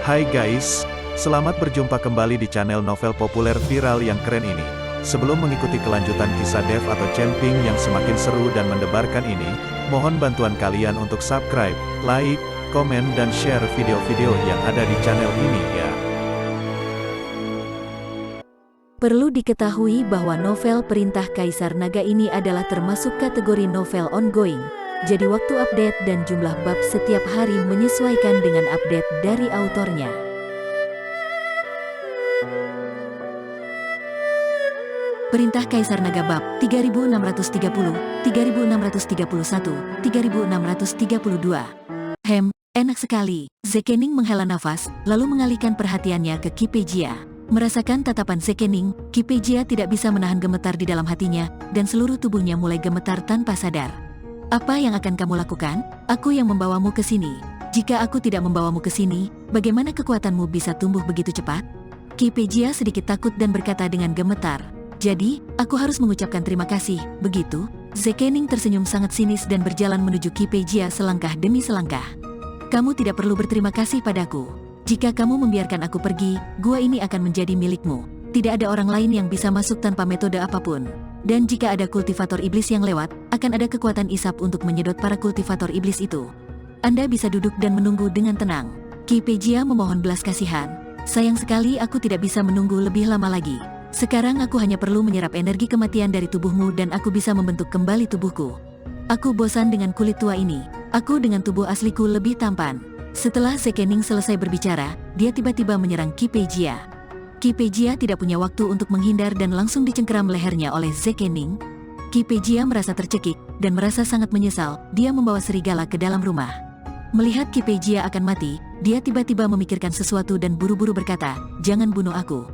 Hai guys, selamat berjumpa kembali di channel novel populer viral yang keren ini. Sebelum mengikuti kelanjutan kisah Dev atau Camping yang semakin seru dan mendebarkan ini, mohon bantuan kalian untuk subscribe, like, komen dan share video-video yang ada di channel ini ya. Perlu diketahui bahwa novel Perintah Kaisar Naga ini adalah termasuk kategori novel ongoing. Jadi waktu update dan jumlah bab setiap hari menyesuaikan dengan update dari autornya. Perintah Kaisar Naga bab 3630, 3631, 3632. Enak sekali. Zekening menghela nafas, lalu mengalihkan perhatiannya ke Kipejia. Merasakan tatapan Zekening, Kipejia tidak bisa menahan gemetar di dalam hatinya, dan seluruh tubuhnya mulai gemetar tanpa sadar. Apa yang akan kamu lakukan? Aku yang membawamu ke sini. Jika aku tidak membawamu ke sini, bagaimana kekuatanmu bisa tumbuh begitu cepat? Kipejia sedikit takut dan berkata dengan gemetar. Jadi, aku harus mengucapkan terima kasih, begitu? Zekening tersenyum sangat sinis dan berjalan menuju Kipejia selangkah demi selangkah. Kamu tidak perlu berterima kasih padaku. Jika kamu membiarkan aku pergi, gua ini akan menjadi milikmu. Tidak ada orang lain yang bisa masuk tanpa metode apapun. Dan jika ada kultivator iblis yang lewat, akan ada kekuatan isap untuk menyedot para kultivator iblis itu. Anda bisa duduk dan menunggu dengan tenang. Kipejia memohon belas kasihan. Sayang sekali aku tidak bisa menunggu lebih lama lagi. Sekarang aku hanya perlu menyerap energi kematian dari tubuhmu dan aku bisa membentuk kembali tubuhku. Aku bosan dengan kulit tua ini. Aku dengan tubuh asliku lebih tampan. Setelah Zekening selesai berbicara, dia tiba-tiba menyerang Kipejia. Kipejia tidak punya waktu untuk menghindar dan langsung dicengkeram lehernya oleh Zekening. Kipejia merasa tercekik dan merasa sangat menyesal. Dia membawa serigala ke dalam rumah. Melihat Kipejia akan mati, dia tiba-tiba memikirkan sesuatu dan buru-buru berkata, "Jangan bunuh aku.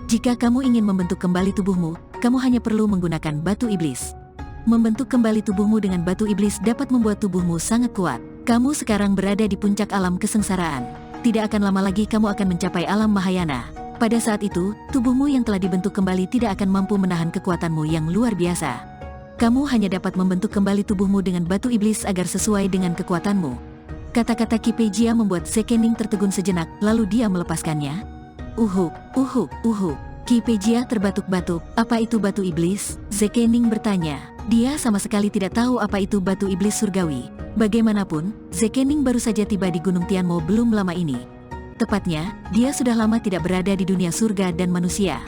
Jika kamu ingin membentuk kembali tubuhmu, kamu hanya perlu menggunakan batu iblis. Membentuk kembali tubuhmu dengan batu iblis dapat membuat tubuhmu sangat kuat. Kamu sekarang berada di puncak alam kesengsaraan. Tidak akan lama lagi kamu akan mencapai alam Mahayana. Pada saat itu, tubuhmu yang telah dibentuk kembali tidak akan mampu menahan kekuatanmu yang luar biasa. Kamu hanya dapat membentuk kembali tubuhmu dengan batu iblis agar sesuai dengan kekuatanmu." Kata-kata Kipejia membuat Zekening tertegun sejenak, lalu dia melepaskannya. Uhuk. Kipejia terbatuk-batuk. "Apa itu batu iblis?" Zekening bertanya. Dia sama sekali tidak tahu apa itu batu iblis surgawi. Bagaimanapun, Zekening baru saja tiba di Gunung Tianmo belum lama ini. Tepatnya, dia sudah lama tidak berada di dunia surga dan manusia.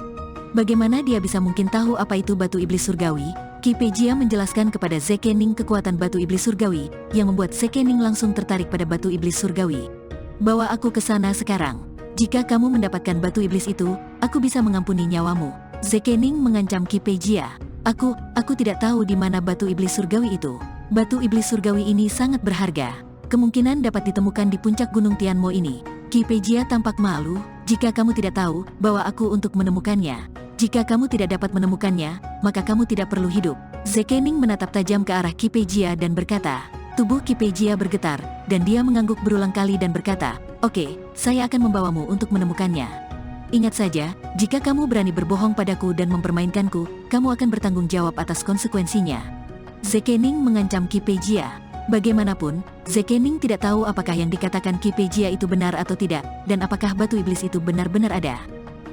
Bagaimana dia bisa mungkin tahu apa itu batu iblis surgawi? Kipejia menjelaskan kepada Zekening kekuatan batu iblis surgawi, yang membuat Zekening langsung tertarik pada batu iblis surgawi. "Bawa aku ke sana sekarang. Jika kamu mendapatkan batu iblis itu, aku bisa mengampuni nyawamu." Zekening mengancam Kipejia. Aku tidak tahu di mana batu iblis surgawi itu. Batu iblis surgawi ini sangat berharga. Kemungkinan dapat ditemukan di puncak Gunung Tianmo ini. Kipejia tampak malu. "Jika kamu tidak tahu, bawa aku untuk menemukannya. Jika kamu tidak dapat menemukannya, maka kamu tidak perlu hidup." Zekening menatap tajam ke arah Kipejia dan berkata. Tubuh Kipejia bergetar, dan dia mengangguk berulang kali dan berkata, "Oke, saya akan membawamu untuk menemukannya. Ingat saja, jika kamu berani berbohong padaku dan mempermainkanku, kamu akan bertanggung jawab atas konsekuensinya." Zekening mengancam Kipejia. Bagaimanapun, Zekening tidak tahu apakah yang dikatakan Kipejia itu benar atau tidak, dan apakah batu iblis itu benar-benar ada.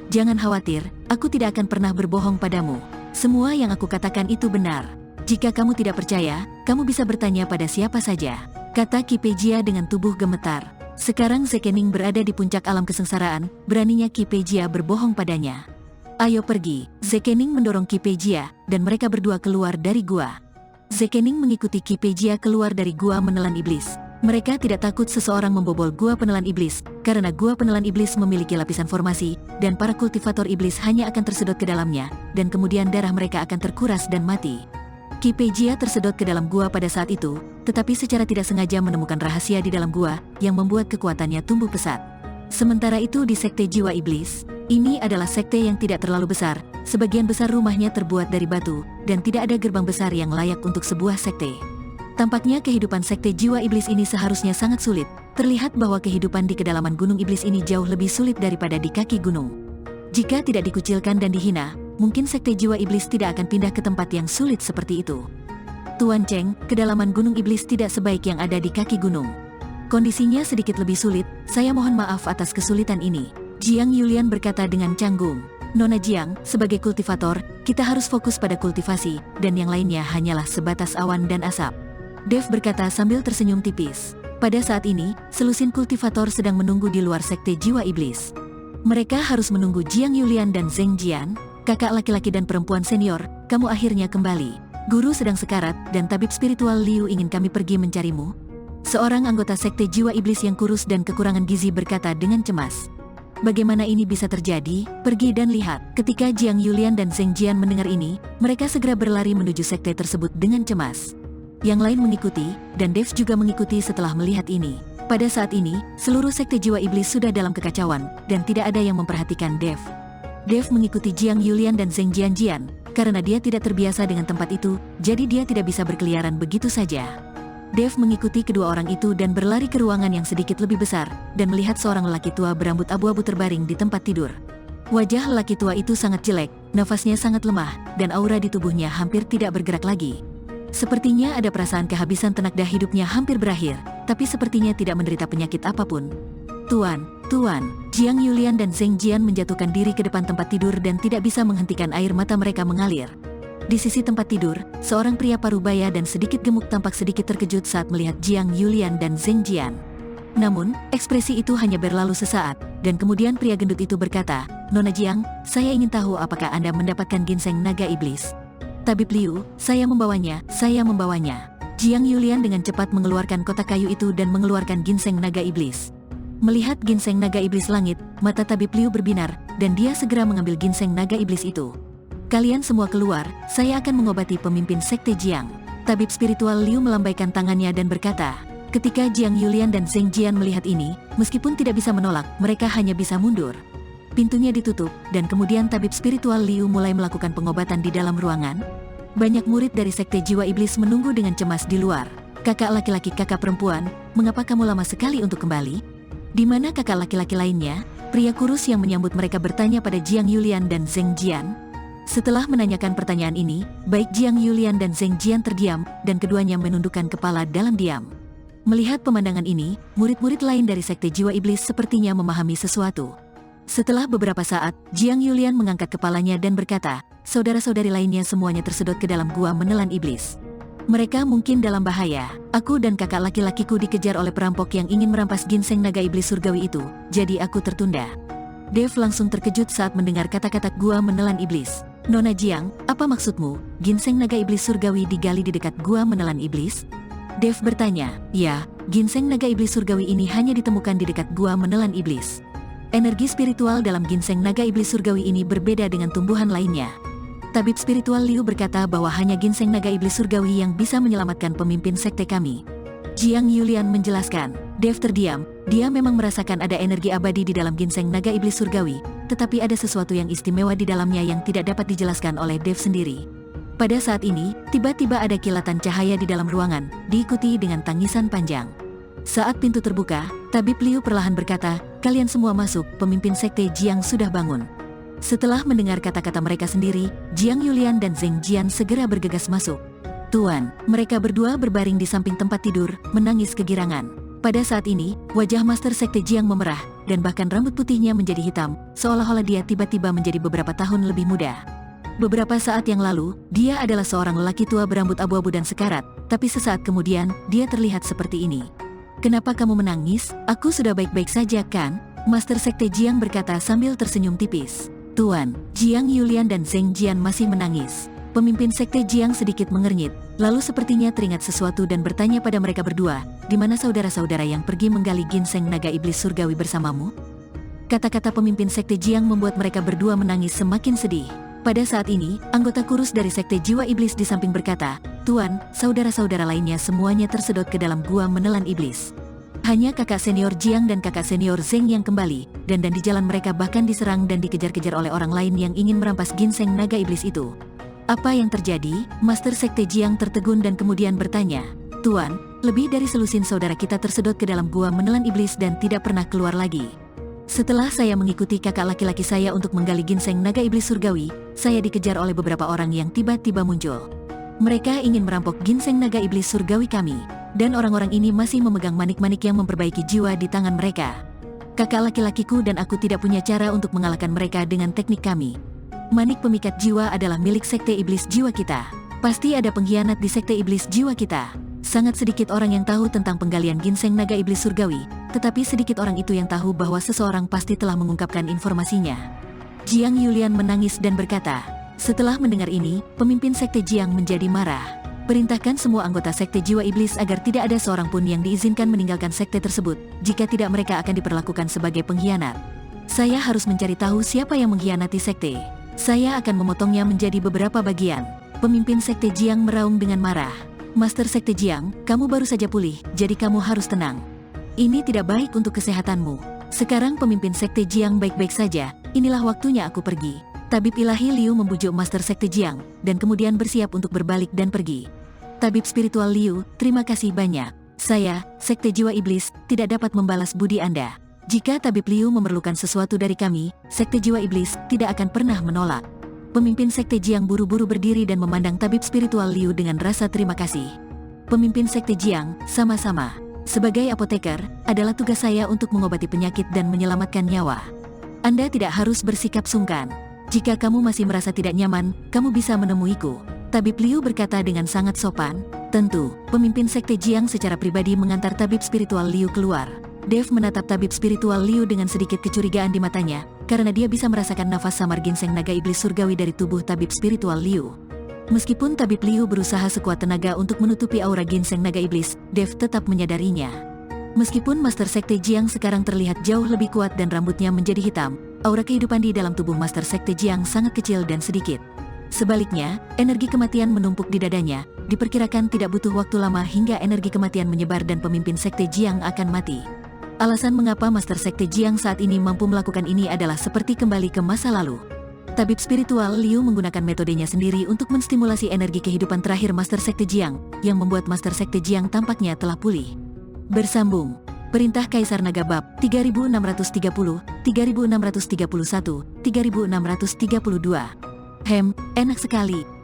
"Jangan khawatir, aku tidak akan pernah berbohong padamu. Semua yang aku katakan itu benar. Jika kamu tidak percaya, kamu bisa bertanya pada siapa saja," kata Kipejia dengan tubuh gemetar. Sekarang Zekening berada di puncak alam kesengsaraan, beraninya Kipejia berbohong padanya. "Ayo pergi." Zekening mendorong Kipejia, dan mereka berdua keluar dari gua. Zekening mengikuti Kipejia keluar dari gua penelan iblis. Mereka tidak takut seseorang membobol gua penelan iblis, karena gua penelan iblis memiliki lapisan formasi, dan para kultivator iblis hanya akan tersedot ke dalamnya, dan kemudian darah mereka akan terkuras dan mati. Kipejia tersedot ke dalam gua pada saat itu, tetapi secara tidak sengaja menemukan rahasia di dalam gua, yang membuat kekuatannya tumbuh pesat. Sementara itu di Sekte Jiwa Iblis, ini adalah sekte yang tidak terlalu besar, sebagian besar rumahnya terbuat dari batu, dan tidak ada gerbang besar yang layak untuk sebuah sekte. Tampaknya kehidupan Sekte Jiwa Iblis ini seharusnya sangat sulit. Terlihat bahwa kehidupan di kedalaman Gunung Iblis ini jauh lebih sulit daripada di kaki gunung. Jika tidak dikucilkan dan dihina, mungkin Sekte Jiwa Iblis tidak akan pindah ke tempat yang sulit seperti itu. "Tuan Cheng, kedalaman Gunung Iblis tidak sebaik yang ada di kaki gunung. Kondisinya sedikit lebih sulit, saya mohon maaf atas kesulitan ini. Jiang Yulian berkata dengan canggung. Nona Jiang, sebagai kultivator, kita harus fokus pada kultivasi, dan yang lainnya hanyalah sebatas awan dan asap. Dev berkata sambil tersenyum tipis. Pada saat ini, selusin kultivator sedang menunggu di luar sekte jiwa iblis. Mereka harus menunggu Jiang Yulian dan Zheng Jian, kakak laki-laki dan perempuan senior, kamu akhirnya kembali. Guru sedang sekarat, dan tabib spiritual Liu ingin kami pergi mencarimu. Seorang anggota sekte jiwa iblis yang kurus dan kekurangan gizi berkata dengan cemas. Bagaimana ini bisa terjadi? Pergi dan lihat. Ketika Jiang Yulian dan Zheng Jian mendengar ini, mereka segera berlari menuju sekte tersebut dengan cemas. Yang lain mengikuti, dan Dev juga mengikuti setelah melihat ini. Pada saat ini, seluruh sekte jiwa iblis sudah dalam kekacauan, dan tidak ada yang memperhatikan Dev. Dev mengikuti Jiang Yulian dan Zheng Jian, karena dia tidak terbiasa dengan tempat itu, jadi dia tidak bisa berkeliaran begitu saja. Dev mengikuti kedua orang itu dan berlari ke ruangan yang sedikit lebih besar, dan melihat seorang lelaki tua berambut abu-abu terbaring di tempat tidur. Wajah lelaki tua itu sangat jelek, nafasnya sangat lemah, dan aura di tubuhnya hampir tidak bergerak lagi. Sepertinya ada perasaan kehabisan tenaga hidupnya hampir berakhir, tapi sepertinya tidak menderita penyakit apapun. Tuan, Jiang Yulian dan Zheng Jian menjatuhkan diri ke depan tempat tidur dan tidak bisa menghentikan air mata mereka mengalir. Di sisi tempat tidur, seorang pria parubaya dan sedikit gemuk tampak sedikit terkejut saat melihat Jiang Yulian dan Zheng Jian. Namun, ekspresi itu hanya berlalu sesaat, dan kemudian pria gendut itu berkata, Nona Jiang, saya ingin tahu apakah Anda mendapatkan ginseng naga iblis. Tabib Liu, saya membawanya. Jiang Yulian dengan cepat mengeluarkan kotak kayu itu dan mengeluarkan ginseng naga iblis. Melihat ginseng naga iblis langit, mata Tabib Liu berbinar, dan dia segera mengambil ginseng naga iblis itu. Kalian semua keluar, saya akan mengobati pemimpin sekte Jiang. Tabib spiritual Liu melambaikan tangannya dan berkata, ketika Jiang Yulian dan Zheng Jian melihat ini, meskipun tidak bisa menolak, mereka hanya bisa mundur. Pintunya ditutup, dan kemudian tabib spiritual Liu mulai melakukan pengobatan di dalam ruangan. Banyak murid dari sekte jiwa iblis menunggu dengan cemas di luar. Kakak laki-laki, kakak perempuan, mengapa kamu lama sekali untuk kembali? Di mana kakak laki-laki lainnya? Pria kurus yang menyambut mereka bertanya pada Jiang Yulian dan Zheng Jian. Setelah menanyakan pertanyaan ini, baik Jiang Yulian dan Zheng Jian terdiam, dan keduanya menundukkan kepala dalam diam. Melihat pemandangan ini, murid-murid lain dari sekte jiwa iblis sepertinya memahami sesuatu. Setelah beberapa saat, Jiang Yulian mengangkat kepalanya dan berkata, saudara-saudari lainnya semuanya tersedot ke dalam gua menelan iblis. Mereka mungkin dalam bahaya. Aku dan kakak laki-lakiku dikejar oleh perampok yang ingin merampas ginseng naga iblis surgawi itu, jadi aku tertunda. Dev langsung terkejut saat mendengar kata-kata gua menelan iblis. Nona Jiang, apa maksudmu? Ginseng naga iblis surgawi digali di dekat gua menelan iblis? Dev bertanya, ya, ginseng naga iblis surgawi ini hanya ditemukan di dekat gua menelan iblis. Energi spiritual dalam ginseng naga iblis surgawi ini berbeda dengan tumbuhan lainnya. Tabib spiritual Liu berkata bahwa hanya ginseng naga iblis surgawi yang bisa menyelamatkan pemimpin sekte kami. Jiang Yulian menjelaskan. Dev terdiam, dia memang merasakan ada energi abadi di dalam ginseng naga iblis surgawi, tetapi ada sesuatu yang istimewa di dalamnya yang tidak dapat dijelaskan oleh Dev sendiri. Pada saat ini, tiba-tiba ada kilatan cahaya di dalam ruangan, diikuti dengan tangisan panjang. Saat pintu terbuka, Tabib Liu perlahan berkata, kalian semua masuk, pemimpin sekte Jiang sudah bangun. Setelah mendengar kata-kata mereka sendiri, Jiang Yulian dan Zheng Jian segera bergegas masuk. Tuan, mereka berdua berbaring di samping tempat tidur, menangis kegirangan. Pada saat ini, wajah Master Sekte Jiang memerah, dan bahkan rambut putihnya menjadi hitam, seolah-olah dia tiba-tiba menjadi beberapa tahun lebih muda. Beberapa saat yang lalu, dia adalah seorang lelaki tua berambut abu-abu dan sekarat, tapi sesaat kemudian, dia terlihat seperti ini. Kenapa kamu menangis? Aku sudah baik-baik saja kan? Master Sekte Jiang berkata sambil tersenyum tipis. Tuan, Jiang Yulian dan Zheng Jian masih menangis. Pemimpin sekte Jiang sedikit mengernyit, lalu sepertinya teringat sesuatu dan bertanya pada mereka berdua, di mana saudara-saudara yang pergi menggali ginseng naga iblis surgawi bersamamu? Kata-kata pemimpin sekte Jiang membuat mereka berdua menangis semakin sedih. Pada saat ini, anggota kurus dari sekte jiwa iblis di samping berkata, Tuan, saudara-saudara lainnya semuanya tersedot ke dalam gua menelan iblis. Hanya kakak senior Jiang dan kakak senior Zheng yang kembali, dan di jalan mereka bahkan diserang dan dikejar-kejar oleh orang lain yang ingin merampas ginseng naga iblis itu. Apa yang terjadi? Master Sekte Jiang tertegun dan kemudian bertanya, Tuan, lebih dari selusin saudara kita tersedot ke dalam gua menelan iblis dan tidak pernah keluar lagi. Setelah saya mengikuti kakak laki-laki saya untuk menggali ginseng naga iblis surgawi, saya dikejar oleh beberapa orang yang tiba-tiba muncul. Mereka ingin merampok ginseng naga iblis surgawi kami. Dan orang-orang ini masih memegang manik-manik yang memperbaiki jiwa di tangan mereka. Kakak laki-lakiku dan aku tidak punya cara untuk mengalahkan mereka dengan teknik kami. Manik pemikat jiwa adalah milik sekte iblis jiwa kita. Pasti ada pengkhianat di sekte iblis jiwa kita. Sangat sedikit orang yang tahu tentang penggalian ginseng naga iblis surgawi, tetapi sedikit orang itu yang tahu bahwa seseorang pasti telah mengungkapkan informasinya. Jiang Yulian menangis dan berkata, setelah mendengar ini, pemimpin sekte Jiang menjadi marah. Perintahkan semua anggota sekte jiwa iblis agar tidak ada seorang pun yang diizinkan meninggalkan sekte tersebut, jika tidak mereka akan diperlakukan sebagai pengkhianat. Saya harus mencari tahu siapa yang mengkhianati sekte. Saya akan memotongnya menjadi beberapa bagian. Pemimpin sekte Jiang meraung dengan marah. Master sekte Jiang, kamu baru saja pulih, jadi kamu harus tenang. Ini tidak baik untuk kesehatanmu. Sekarang pemimpin sekte Jiang baik-baik saja, inilah waktunya aku pergi. Tabib ilahi Liu membujuk Master sekte Jiang, dan kemudian bersiap untuk berbalik dan pergi. Tabib spiritual Liu, terima kasih banyak. Saya, sekte jiwa iblis, tidak dapat membalas budi Anda. Jika Tabib Liu memerlukan sesuatu dari kami, sekte jiwa iblis tidak akan pernah menolak. Pemimpin sekte Jiang buru-buru berdiri dan memandang tabib spiritual Liu dengan rasa terima kasih. Pemimpin sekte Jiang, sama-sama. Sebagai apoteker, adalah tugas saya untuk mengobati penyakit dan menyelamatkan nyawa. Anda tidak harus bersikap sungkan. Jika kamu masih merasa tidak nyaman, kamu bisa menemuiku. Tabib Liu berkata dengan sangat sopan. Tentu, pemimpin sekte Jiang secara pribadi mengantar tabib spiritual Liu keluar. Dev menatap tabib spiritual Liu dengan sedikit kecurigaan di matanya, karena dia bisa merasakan nafas samar ginseng naga iblis surgawi dari tubuh tabib spiritual Liu. Meskipun tabib Liu berusaha sekuat tenaga untuk menutupi aura ginseng naga iblis, Dev tetap menyadarinya. Meskipun Master sekte Jiang sekarang terlihat jauh lebih kuat dan rambutnya menjadi hitam, aura kehidupan di dalam tubuh Master sekte Jiang sangat kecil dan sedikit. Sebaliknya, energi kematian menumpuk di dadanya, diperkirakan tidak butuh waktu lama hingga energi kematian menyebar dan pemimpin sekte Jiang akan mati. Alasan mengapa Master sekte Jiang saat ini mampu melakukan ini adalah seperti kembali ke masa lalu. Tabib spiritual Liu menggunakan metodenya sendiri untuk menstimulasi energi kehidupan terakhir Master sekte Jiang, yang membuat Master sekte Jiang tampaknya telah pulih. Bersambung. Perintah Kaisar Naga Bab 3630, 3631, 3632. Enak sekali.